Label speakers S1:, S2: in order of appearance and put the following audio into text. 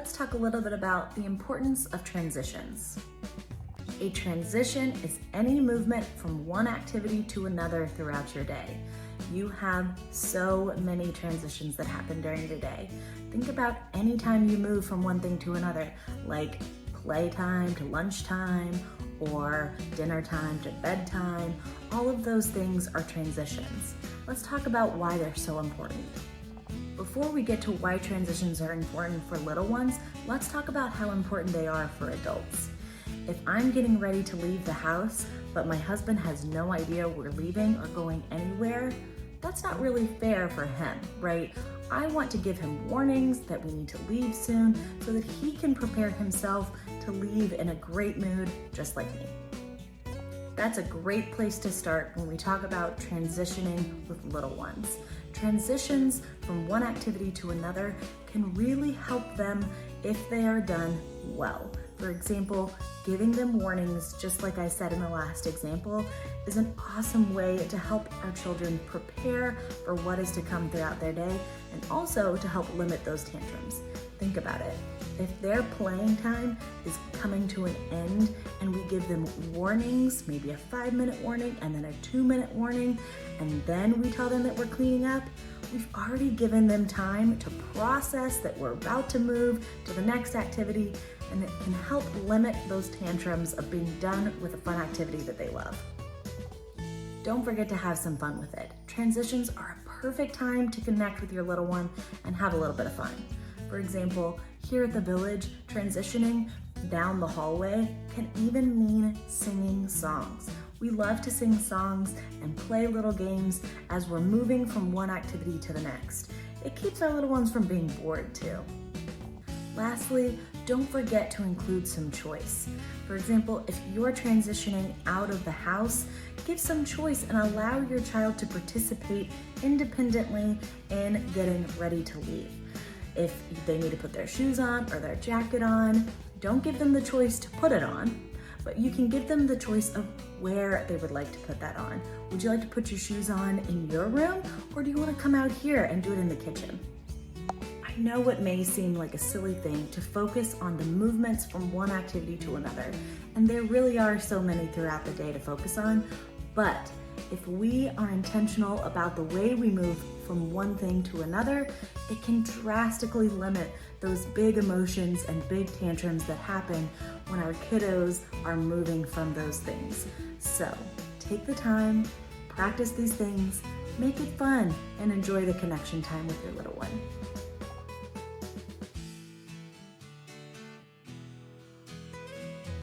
S1: let's talk a little bit about the importance of transitions. A transition is any movement from one activity to another throughout your day. You have so many transitions that happen during the day. Think about any time you move from one thing to another, like playtime to lunchtime, or dinner time to bedtime. All of those things are transitions. Let's talk about why they're so important. Before we get to why transitions are important for little ones, let's talk about how important they are for adults. If I'm getting ready to leave the house, but my husband has no idea we're leaving or going anywhere, that's not really fair for him, right? I want to give him warnings that we need to leave soon so that he can prepare himself to leave in a great mood, just like me. That's a great place to start when we talk about transitioning with little ones. Transitions from one activity to another can really help them if they are done well. For example, giving them warnings, just like I said in the last example, is an awesome way to help our children prepare for what is to come throughout their day and also to help limit those tantrums. Think about it. If their playing time is coming to an end and we give them warnings, maybe a 5-minute warning and then a 2-minute warning, and then we tell them that we're cleaning up, we've already given them time to process that we're about to move to the next activity, and it can help limit those tantrums of being done with a fun activity that they love. Don't forget to have some fun with it. Transitions are a perfect time to connect with your little one and have a little bit of fun. For example, here at the village, transitioning down the hallway can even mean singing songs. We love to sing songs and play little games as we're moving from one activity to the next. It keeps our little ones from being bored too. Lastly, don't forget to include some choice. For example, if you're transitioning out of the house, give some choice and allow your child to participate independently in getting ready to leave. If they need to put their shoes on or their jacket on, don't give them the choice to put it on, but you can give them the choice of where they would like to put that on. Would you like to put your shoes on in your room, or do you want to come out here and do it in the kitchen? I know it may seem like a silly thing to focus on the movements from one activity to another, and there really are so many throughout the day to focus on, but if we are intentional about the way we move from one thing to another, it can drastically limit those big emotions and big tantrums that happen when our kiddos are moving from those things. So take the time, practice these things, make it fun, and enjoy the connection time with your little one.